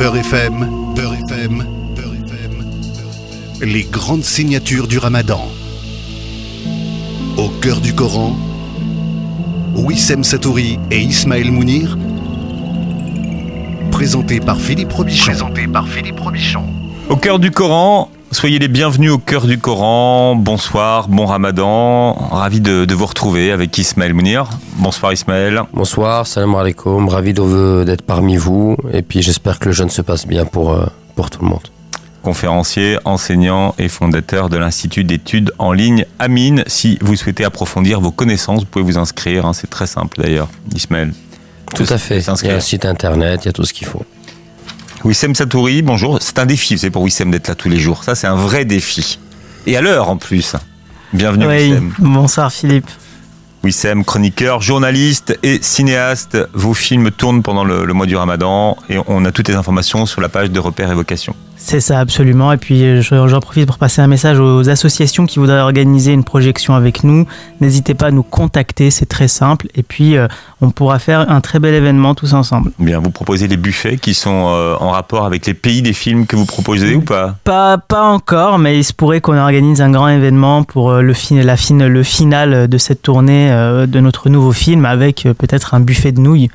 Beurre FM, Beurre FM, Beurre FM. Les grandes signatures du Ramadan. Au cœur du Coran, Wissem Satouri et Ismaël Mounir. Présenté par Philippe Robichon. Au cœur du Coran, soyez les bienvenus au cœur du Coran. Bonsoir, bon Ramadan. Ravi de vous retrouver avec Ismaël Mounir. Bonsoir Ismaël. Bonsoir, salam alaikum. Ravi d'être parmi vous. Et puis j'espère que le jeûne se passe bien pour tout le monde. Conférencier, enseignant et fondateur de l'Institut d'études en ligne Amine. Si vous souhaitez approfondir vos connaissances, vous pouvez vous inscrire. C'est très simple d'ailleurs, Ismaël. Tout à fait. Il y a un site internet, il y a tout ce qu'il faut. Wissem Satouri, bonjour. C'est un défi, c'est pour Wissem d'être là tous les jours. Ça, c'est un vrai défi. Et à l'heure en plus. Bienvenue Wissem. Bonsoir Philippe. Wissem, chroniqueur, journaliste et cinéaste. Vos films tournent pendant le mois du Ramadan et on a toutes les informations sur la page de Repères et Vocations. C'est ça, absolument. Et puis j'en profite pour passer un message aux associations qui voudraient organiser une projection avec nous. N'hésitez pas à nous contacter, c'est très simple. Et puis on pourra faire un très bel événement tous ensemble. Bien, vous proposez les buffets qui sont en rapport avec les pays des films que vous proposez ou pas ? Pas encore, mais il se pourrait qu'on organise un grand événement pour le final de cette tournée de notre nouveau film avec peut-être un buffet de nouilles.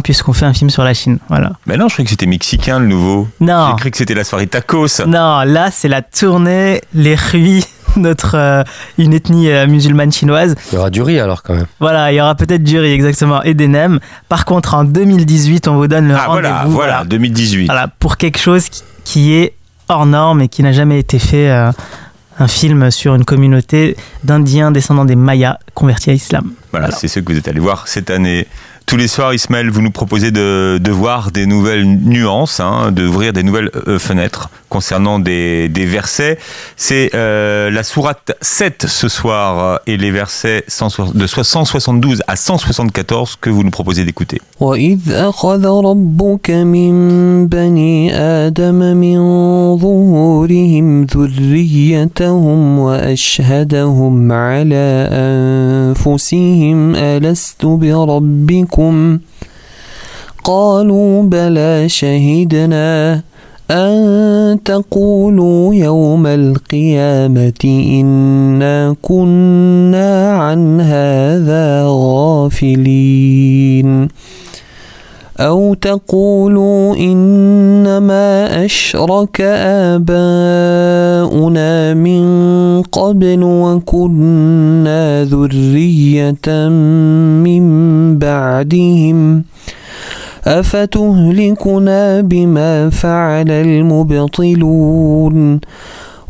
Puisqu'on fait un film sur la Chine, voilà. Mais non, je croyais que c'était mexicain le nouveau. Non. J'ai cru que c'était la soirée tacos. Non, là c'est la tournée Les Hui, une ethnie musulmane chinoise. Il y aura du riz alors quand même. Voilà, il y aura peut-être du riz exactement et des nems. Par contre, en 2018, on vous donne le rendez-vous. Voilà, 2018. Voilà, pour quelque chose qui est hors norme et qui n'a jamais été fait. Un film sur une communauté d'Indiens descendants des Mayas convertis à l'islam. Voilà, c'est ce que vous êtes allé voir cette année. Tous les soirs, Ismaël, vous nous proposez de voir des nouvelles nuances, d'ouvrir des nouvelles fenêtres concernant des versets. C'est la sourate 7 ce soir et les versets de 172 à 174 que vous nous proposez d'écouter. وَإِذْ أَخَذَ رَبُّكَ مِنْ بَنِي آدَمَ مِنْ ظُهُورِهِمْ ذُرِّيَّتَهُمْ وَأَشْهَدَهُمْ عَلَى أَنفُسِهِمْ أَلَسْتُ بِرَبِّكُمْ قَالُوا بَلَى شَهِدْنَا أن تقولوا يوم القيامة إنا كنا عن هذا غافلين أو تقولوا إنما أشرك آباؤنا من قبل وكنا ذرية من بعدهم أفتهلكنا بما فعل المبطلون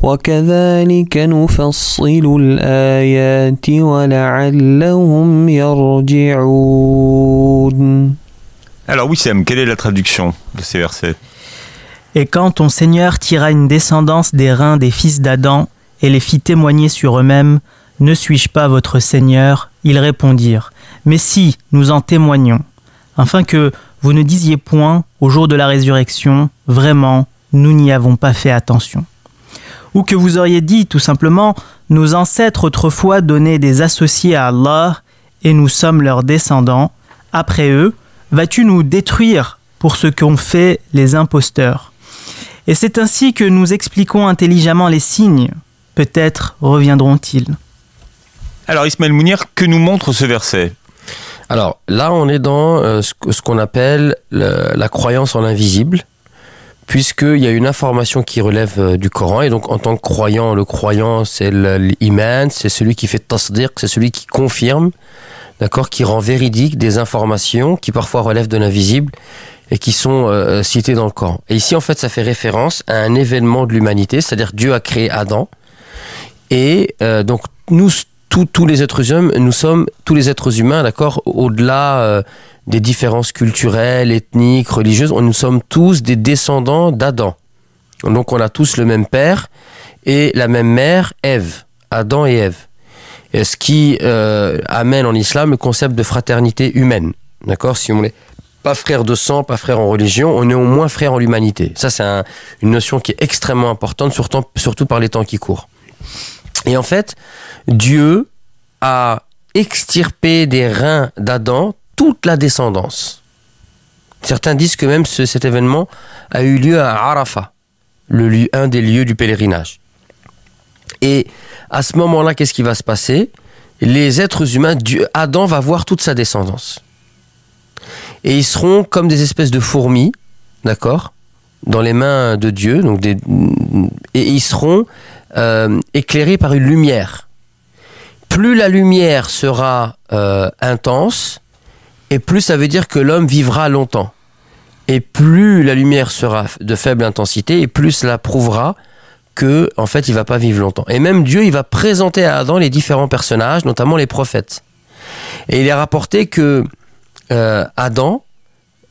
وكذلك نفصل الآيات ولعلهم يرجعون. Alors Wissem, quelle est la traduction de ces versets ? Et quand ton Seigneur tira une descendance des reins des fils d'Adam et les fit témoigner sur eux-mêmes, ne suis-je pas votre Seigneur ? Ils répondirent, mais si, nous en témoignons, afin que vous ne disiez point, au jour de la résurrection, vraiment, nous n'y avons pas fait attention. Ou que vous auriez dit, tout simplement, nos ancêtres autrefois donnaient des associés à Allah, et nous sommes leurs descendants. Après eux, vas-tu nous détruire pour ce qu'ont fait les imposteurs ? Et c'est ainsi que nous expliquons intelligemment les signes. Peut-être reviendront-ils. Alors Ismaël Mounir, que nous montre ce verset ? Alors là, on est dans ce qu'on appelle la croyance en l'invisible, puisqu'il y a une information qui relève du Coran. Et donc, en tant que croyant, le croyant, c'est l'iman, c'est celui qui fait tasdiq, c'est celui qui confirme, d'accord, qui rend véridique des informations qui parfois relèvent de l'invisible et qui sont citées dans le Coran. Et ici, en fait, ça fait référence à un événement de l'humanité, c'est-à-dire Dieu a créé Adam. Et donc, nous, tous les êtres humains, nous sommes tous les êtres humains, d'accord, au-delà des différences culturelles, ethniques, religieuses, nous sommes tous des descendants d'Adam. Donc on a tous le même père et la même mère, Ève, Adam et Ève. Et ce qui amène en islam le concept de fraternité humaine, d'accord. Si on n'est pas frère de sang, pas frère en religion, on est au moins frère en l'humanité. Ça, c'est une notion qui est extrêmement importante, surtout par les temps qui courent. Et en fait, Dieu a extirpé des reins d'Adam toute la descendance. Certains disent que même cet événement a eu lieu à Arafat, un des lieux du pèlerinage. Et à ce moment-là, qu'est-ce qui va se passer? Les êtres humains, Adam va voir toute sa descendance. Et ils seront comme des espèces de fourmis, d'accord, dans les mains de Dieu, et ils seront éclairés par une lumière. Plus la lumière sera intense, et plus ça veut dire que l'homme vivra longtemps. Et plus la lumière sera de faible intensité, et plus cela prouvera que, en fait, il va pas vivre longtemps. Et même Dieu, il va présenter à Adam les différents personnages, notamment les prophètes. Et il est rapporté que Adam,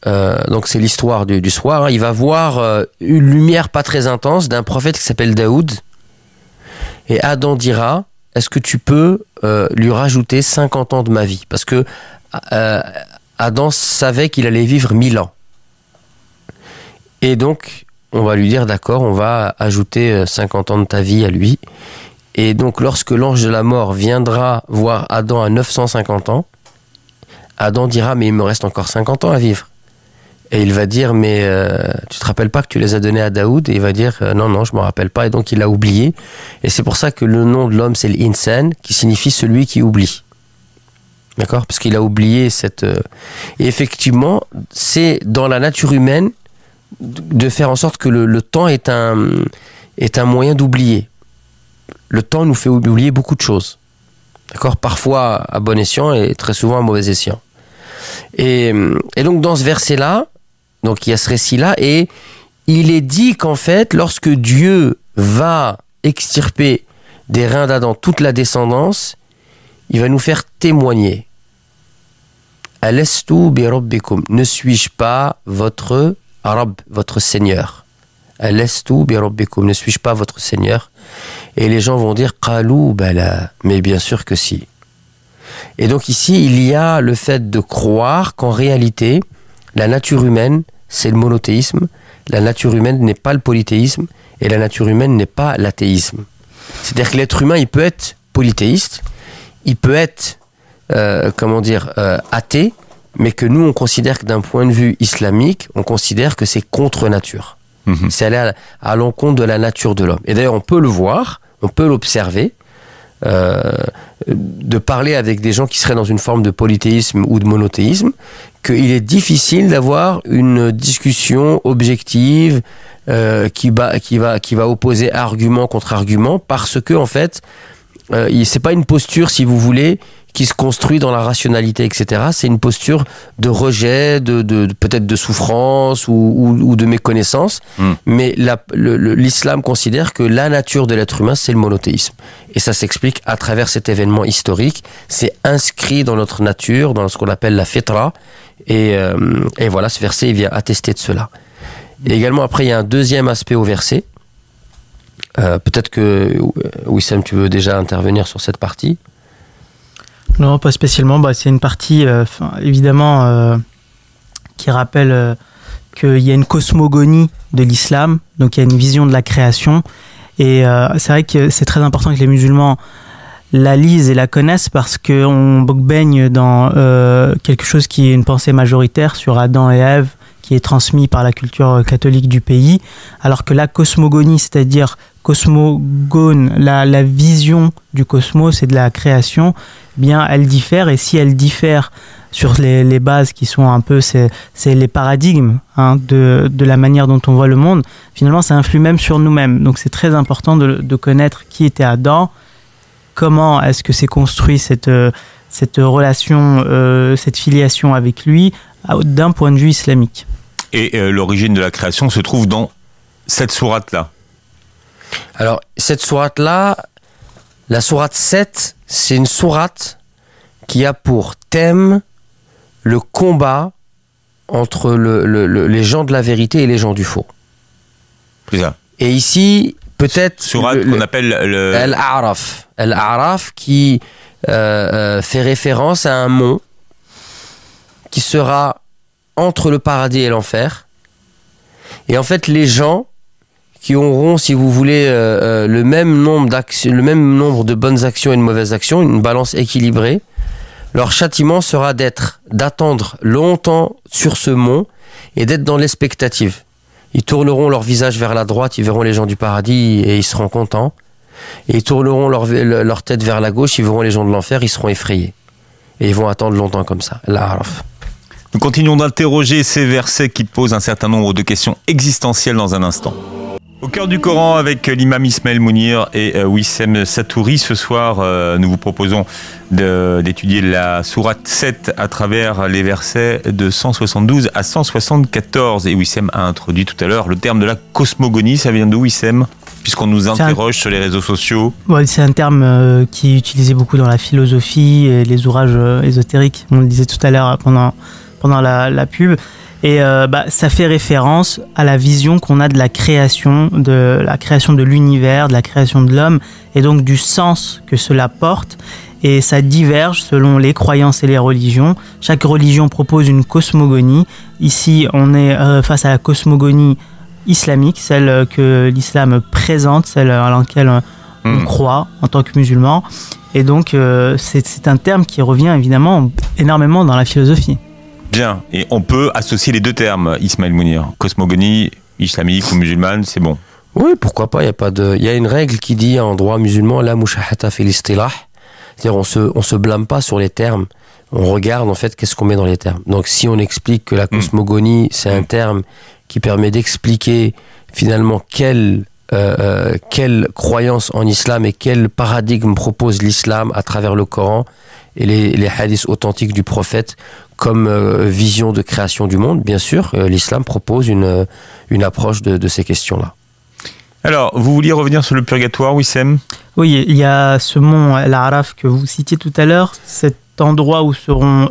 donc c'est l'histoire du soir, hein, il va voir une lumière pas très intense d'un prophète qui s'appelle Daoud. Et Adam dira, est-ce que tu peux lui rajouter 50 ans de ma vie? Parce que Adam savait qu'il allait vivre 1000 ans. Et donc, on va lui dire, d'accord, on va ajouter 50 ans de ta vie à lui. Et donc, lorsque l'ange de la mort viendra voir Adam à 950 ans, Adam dira, mais il me reste encore 50 ans à vivre. Et il va dire, mais tu te rappelles pas que tu les as donnés à Daoud? Et il va dire, non, je me rappelle pas. Et donc, il l'a oublié. Et c'est pour ça que le nom de l'homme, c'est l'insan, qui signifie celui qui oublie. D'accord? Parce qu'il a oublié cette... Et effectivement, c'est dans la nature humaine de faire en sorte que le temps est un moyen d'oublier. Le temps nous fait oublier beaucoup de choses. D'accord? Parfois à bon escient et très souvent à mauvais escient. Et donc dans ce verset-là, donc il y a ce récit-là, et il est dit qu'en fait, lorsque Dieu va extirper des reins d'Adam toute la descendance, il va nous faire témoigner. Alastu bi rabbikum, ne suis-je pas votre Rabb, votre Seigneur? Alastu bi rabbikum, ne suis-je pas votre Seigneur? Et les gens vont dire Qalou bala, mais bien sûr que si. Et donc ici, il y a le fait de croire qu'en réalité, la nature humaine, c'est le monothéisme, la nature humaine n'est pas le polythéisme, et la nature humaine n'est pas l'athéisme. C'est-à-dire que l'être humain, il peut être polythéiste, il peut être, athée, mais que nous, on considère que d'un point de vue islamique, on considère que c'est contre nature. Mmh. C'est aller à l'encontre de la nature de l'homme. Et d'ailleurs, on peut le voir, on peut l'observer, de parler avec des gens qui seraient dans une forme de polythéisme ou de monothéisme, qu'il est difficile d'avoir une discussion objective qui va opposer argument contre argument, parce que en fait, c'est pas une posture, si vous voulez, qui se construit dans la rationalité, etc. C'est une posture de rejet, peut-être de souffrance ou de méconnaissance. Mais l'islam considère que la nature de l'être humain, c'est le monothéisme. Et ça s'explique à travers cet événement historique. C'est inscrit dans notre nature, dans ce qu'on appelle la fitra. Et voilà, ce verset, il vient attester de cela. Et également, après, il y a un deuxième aspect au verset. Peut-être que, Wissam, tu veux déjà intervenir sur cette partie? Non, pas spécialement. C'est une partie, évidemment, qui rappelle qu'il y a une cosmogonie de l'islam, donc il y a une vision de la création. Et c'est vrai que c'est très important que les musulmans la lisent et la connaissent, parce qu'on baigne dans quelque chose qui est une pensée majoritaire sur Adam et Ève, qui est transmis par la culture catholique du pays, alors que la cosmogonie, c'est-à-dire cosmogone, la vision du cosmos et de la création, bien elle diffère, et si elle diffère sur les bases qui sont un peu c'est les paradigmes de la manière dont on voit le monde, finalement ça influe même sur nous-mêmes. Donc c'est très important de connaître qui était Adam, comment est-ce que s'est construit cette relation, cette filiation avec lui d'un point de vue islamique. Et l'origine de la création se trouve dans cette sourate-là. Alors, cette sourate-là, la sourate 7, c'est une sourate qui a pour thème le combat entre les gens de la vérité et les gens du faux. C'est ça. Et ici, peut-être... Sourate qu'on appelle Al-A'raf. Al-A'raf qui fait référence à un mont qui sera entre le paradis et l'enfer. Et en fait, les gens qui auront, si vous voulez, le même nombre de bonnes actions et de mauvaises actions, une balance équilibrée, leur châtiment sera d'attendre longtemps sur ce mont et d'être dans l'expectative. Ils tourneront leur visage vers la droite, ils verront les gens du paradis et ils seront contents. Et ils tourneront leur tête vers la gauche, ils verront les gens de l'enfer, ils seront effrayés. Et ils vont attendre longtemps comme ça. L'A'raf. Nous continuons d'interroger ces versets qui posent un certain nombre de questions existentielles dans un instant. Au cœur du Coran avec l'imam Ismaël Mounir et Wissem Satouri. Ce soir, nous vous proposons d'étudier la sourate 7 à travers les versets de 172 à 174. Et Wissem a introduit tout à l'heure le terme de la cosmogonie. Ça vient d'où, Wissem ? Puisqu'on nous interroge sur les réseaux sociaux. Ouais, c'est un terme qui est utilisé beaucoup dans la philosophie et les ouvrages ésotériques. On le disait tout à l'heure pendant la pub. Et ça fait référence à la vision qu'on a de la création de l'univers, de la création de l'homme, et donc du sens que cela porte. Et ça diverge selon les croyances et les religions. Chaque religion propose une cosmogonie. Ici, on est face à la cosmogonie islamique, celle que l'islam présente, celle à laquelle on croit en tant que musulman. Et donc, c'est un terme qui revient évidemment énormément dans la philosophie. Bien, et on peut associer les deux termes, Ismaël Mounir. Cosmogonie, islamique ou musulmane, c'est bon. Oui, pourquoi pas, il y a une règle qui dit en droit musulman, la mushahata fil istilah. C'est-à-dire on se blâme pas sur les termes, on regarde en fait qu'est-ce qu'on met dans les termes. Donc si on explique que la cosmogonie, c'est un terme qui permet d'expliquer finalement quelle croyance en islam et quel paradigme propose l'islam à travers le Coran et les hadiths authentiques du prophète comme vision de création du monde, bien sûr, l'islam propose une approche de ces questions-là. Alors, vous vouliez revenir sur le purgatoire, Wissem ? Oui, il y a ce mont Al-Araf que vous citiez tout à l'heure, cet endroit où seront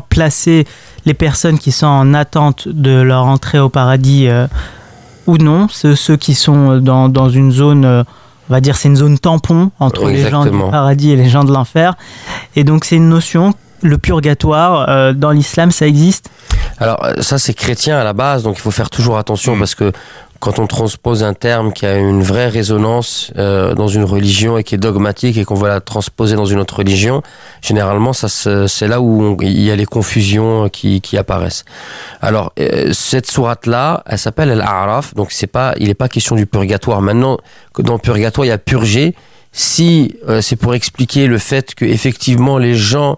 placées les personnes qui sont en attente de leur entrée au paradis ou non, ceux qui sont dans une zone, on va dire c'est une zone tampon entre les gens du paradis et les gens de l'enfer. Et donc c'est une notion, le purgatoire, dans l'islam, ça existe ? Alors ça c'est chrétien à la base, donc il faut faire toujours attention parce que quand on transpose un terme qui a une vraie résonance dans une religion et qui est dogmatique et qu'on va la transposer dans une autre religion, généralement c'est là où il y a les confusions qui apparaissent. Alors cette sourate-là, elle s'appelle Al-A'raf, donc il n'est pas question du purgatoire. Maintenant, que dans le purgatoire il y a purgé, si c'est pour expliquer le fait que effectivement les gens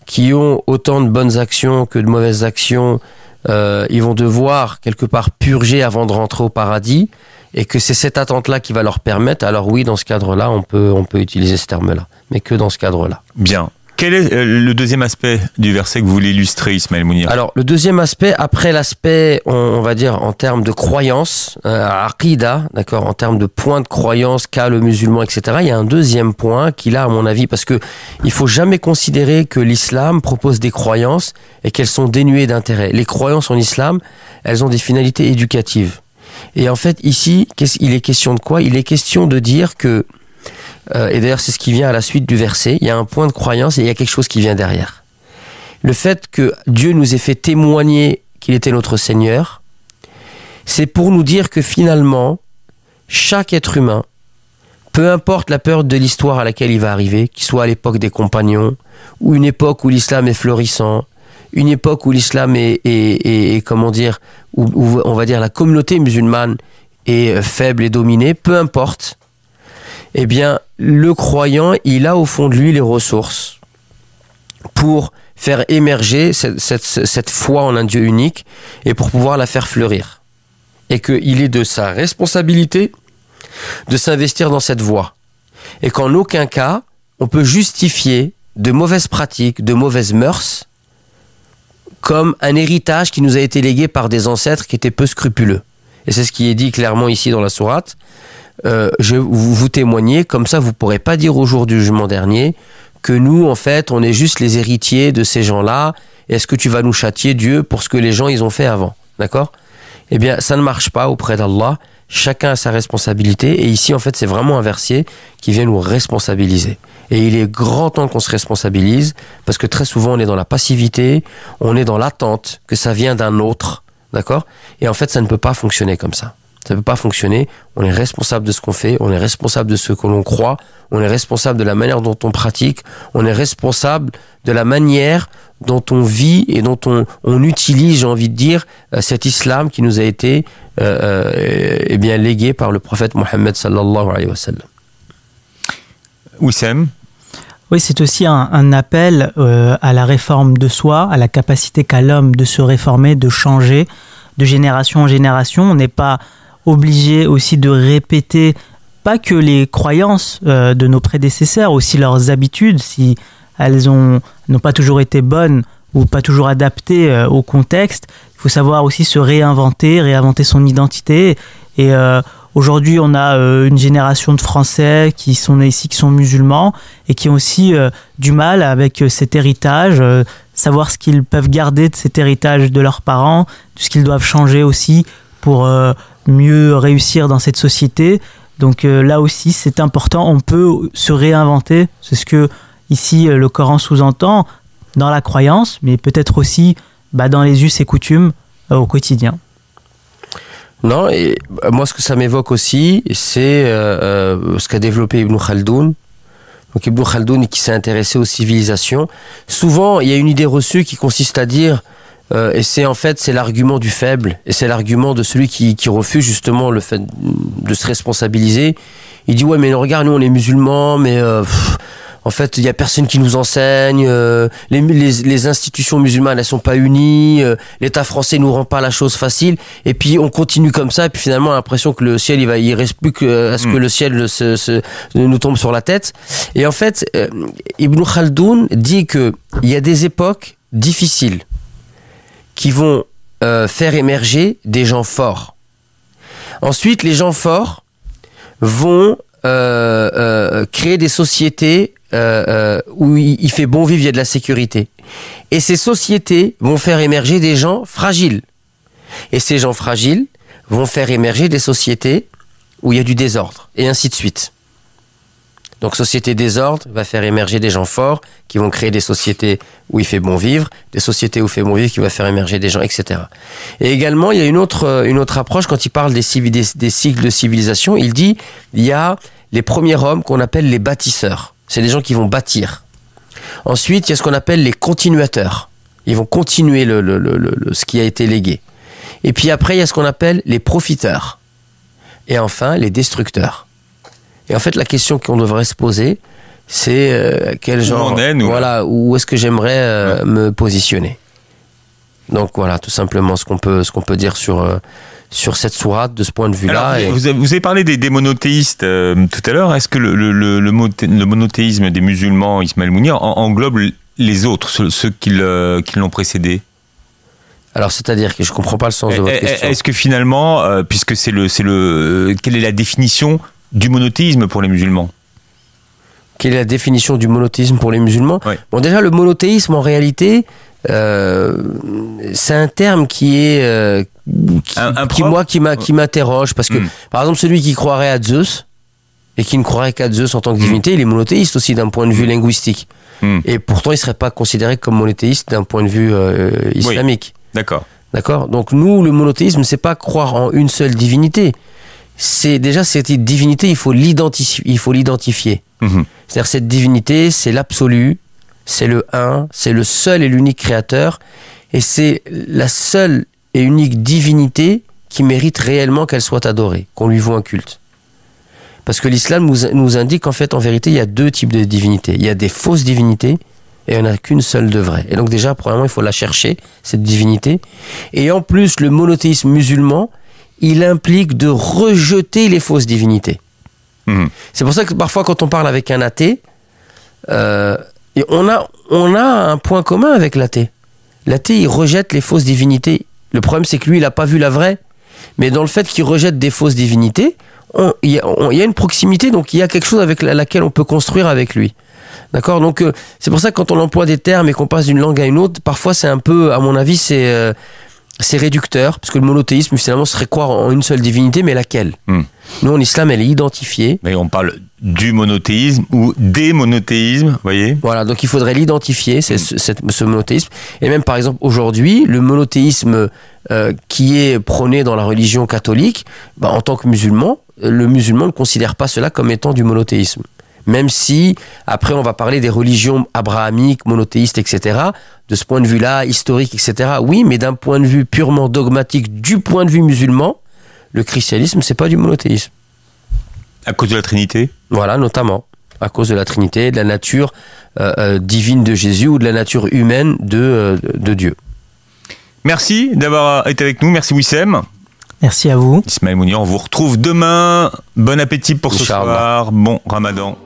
qui ont autant de bonnes actions que de mauvaises actions, ils vont devoir quelque part purger avant de rentrer au paradis, et que c'est cette attente-là qui va leur permettre, alors oui, dans ce cadre-là, on peut utiliser ce terme-là, mais que dans ce cadre-là. Bien. Quel est le deuxième aspect du verset que vous voulez illustrer, Ismaël Mounir ? Alors, le deuxième aspect, après l'aspect, on va dire, en termes de croyance, aqida, d'accord, en termes de points de croyance qu'a le musulman, etc., il y a un deuxième point qui, là, à mon avis, parce que il faut jamais considérer que l'islam propose des croyances et qu'elles sont dénuées d'intérêt. Les croyances en islam, elles ont des finalités éducatives. Et en fait, ici, il est question de quoi ? Il est question de dire que et d'ailleurs c'est ce qui vient à la suite du verset, il y a un point de croyance et il y a quelque chose qui vient derrière. Le fait que Dieu nous ait fait témoigner qu'il était notre Seigneur, c'est pour nous dire que finalement, chaque être humain, peu importe la période de l'histoire à laquelle il va arriver, qu'il soit à l'époque des compagnons, ou une époque où l'islam est florissant, une époque où l'islam est comment dire, où on va dire la communauté musulmane est faible et dominée, peu importe, eh bien, le croyant, il a au fond de lui les ressources pour faire émerger cette foi en un Dieu unique et pour pouvoir la faire fleurir. Et qu'il est de sa responsabilité de s'investir dans cette voie. Et qu'en aucun cas, on peut justifier de mauvaises pratiques, de mauvaises mœurs, comme un héritage qui nous a été légué par des ancêtres qui étaient peu scrupuleux. Et c'est ce qui est dit clairement ici dans la sourate. Vous témoignez, comme ça vous ne pourrez pas dire au jour du jugement dernier que nous, en fait, on est juste les héritiers de ces gens-là. Est-ce que tu vas nous châtier, Dieu, pour ce que les gens ils ont fait avant ? D'accord ? Eh bien, ça ne marche pas auprès d'Allah. Chacun a sa responsabilité. Et ici, en fait, c'est vraiment un verset qui vient nous responsabiliser. Et il est grand temps qu'on se responsabilise, parce que très souvent, on est dans la passivité, on est dans l'attente que ça vient d'un autre. D'accord ? Et en fait, ça ne peut pas fonctionner comme ça. Ça peut pas fonctionner. On est responsable de ce qu'on fait, on est responsable de ce que l'on croit, on est responsable de la manière dont on pratique, on est responsable de la manière dont on vit et dont on utilise, j'ai envie de dire, cet islam qui nous a été eh bien légué par le prophète Mohammed sallallahu alayhi wa sallam. Wissem. Oui, c'est aussi un appel à la réforme de soi, à la capacité qu'a l'homme de se réformer, de changer de génération en génération. On n'est pas obligé aussi de répéter pas que les croyances de nos prédécesseurs, aussi leurs habitudes, si elles n'ont pas toujours été bonnes ou pas toujours adaptées au contexte. Il faut savoir aussi se réinventer son identité. Et aujourd'hui, on a une génération de Français qui sont nés ici, qui sont musulmans et qui ont aussi du mal avec cet héritage, savoir ce qu'ils peuvent garder de cet héritage de leurs parents, de ce qu'ils doivent changer aussi pour mieux réussir dans cette société. Donc là aussi, c'est important, on peut se réinventer. C'est ce que ici le Coran sous-entend dans la croyance, mais peut-être aussi dans les us et coutumes au quotidien. Non, et moi ce que ça m'évoque aussi, c'est ce qu'a développé Ibn Khaldoun. Donc Ibn Khaldoun qui s'est intéressé aux civilisations. Souvent, il y a une idée reçue qui consiste à dire, et c'est l'argument du faible, et c'est l'argument de celui qui refuse justement le fait de se responsabiliser. Il dit ouais mais regarde, nous on est musulmans, mais en fait il y a personne qui nous enseigne, les institutions musulmanes elles sont pas unies, l'État français nous rend pas la chose facile, et puis on continue comme ça, et puis finalement on a l'impression que le ciel il reste plus qu'à ce que le ciel nous tombe sur la tête. Et en fait Ibn Khaldoun dit que il y a des époques difficiles qui vont faire émerger des gens forts. Ensuite, les gens forts vont créer des sociétés où il fait bon vivre, il y a de la sécurité. Et ces sociétés vont faire émerger des gens fragiles. Et ces gens fragiles vont faire émerger des sociétés où il y a du désordre, et ainsi de suite. Donc société désordre va faire émerger des gens forts qui vont créer des sociétés où il fait bon vivre, des sociétés où il fait bon vivre qui va faire émerger des gens, etc. Et également, il y a une autre approche quand il parle des cycles de civilisation. Il dit, il y a les premiers hommes qu'on appelle les bâtisseurs. C'est les gens qui vont bâtir. Ensuite, il y a ce qu'on appelle les continuateurs. Ils vont continuer ce qui a été légué. Et puis après, il y a ce qu'on appelle les profiteurs. Et enfin, les destructeurs. Et en fait, la question qu'on devrait se poser, c'est quel genre, où est-ce que j'aimerais me positionner. Donc voilà, tout simplement ce qu'on peut dire sur cette sourate de ce point de vue-là. Alors, vous avez parlé des monothéistes tout à l'heure. Est-ce que le monothéisme des musulmans, Ismaël Mounir, englobe les autres, ceux qui l'ont précédé? Alors, c'est-à-dire que je comprends pas le sens de votre question. Est-ce que finalement, puisque c'est quelle est la définition du monothéisme pour les musulmans? Quelle est la définition du monothéisme pour les musulmans? Oui. Bon, déjà, le monothéisme, en réalité, c'est un terme qui m'interroge, parce que, par exemple, celui qui croirait à Zeus, et qui ne croirait qu'à Zeus en tant que divinité, il est monothéiste aussi d'un point de vue linguistique. Et pourtant, il ne serait pas considéré comme monothéiste d'un point de vue islamique. Oui. D'accord. Donc, nous, le monothéisme, c'est pas croire en une seule divinité. C'est déjà cette divinité, il faut l'identifier. C'est-à-dire cette divinité, c'est l'absolu, c'est le un, c'est le seul et l'unique créateur, et c'est la seule et unique divinité qui mérite réellement qu'elle soit adorée, qu'on lui voue un culte. Parce que l'islam nous indique qu'en fait, en vérité, il y a deux types de divinités. Il y a des fausses divinités, et il n'y en a qu'une seule de vraie. Et donc déjà, premièrement, il faut la chercher, cette divinité. Et en plus, le monothéisme musulman, il implique de rejeter les fausses divinités. C'est pour ça que parfois, quand on parle avec un athée, on a un point commun avec l'athée. L'athée, il rejette les fausses divinités. Le problème, c'est que lui, il n'a pas vu la vraie. Mais dans le fait qu'il rejette des fausses divinités, il y a une proximité, donc il y a quelque chose avec laquelle on peut construire avec lui. D'accord? Donc, c'est pour ça que quand on emploie des termes et qu'on passe d'une langue à une autre, parfois c'est un peu, à mon avis, c'est réducteur, parce que le monothéisme, finalement, serait croire en une seule divinité, mais laquelle? Nous, en islam, elle est identifiée. Mais on parle du monothéisme ou des monothéismes, vous voyez? Voilà, donc il faudrait l'identifier, ce monothéisme. Et même, par exemple, aujourd'hui, le monothéisme qui est prôné dans la religion catholique, en tant que musulman, le musulman ne considère pas cela comme étant du monothéisme. Même si, après, on va parler des religions abrahamiques, monothéistes, etc. De ce point de vue-là, historique, etc. Oui, mais d'un point de vue purement dogmatique, du point de vue musulman, le christianisme, c'est pas du monothéisme. À cause de la Trinité? Voilà, notamment. À cause de la Trinité, de la nature divine de Jésus ou de la nature humaine de Dieu. Merci d'avoir été avec nous. Merci Wissem. Merci à vous. Ismaël Mounir, on vous retrouve demain. Bon appétit pour ce soir. Bon Ramadan.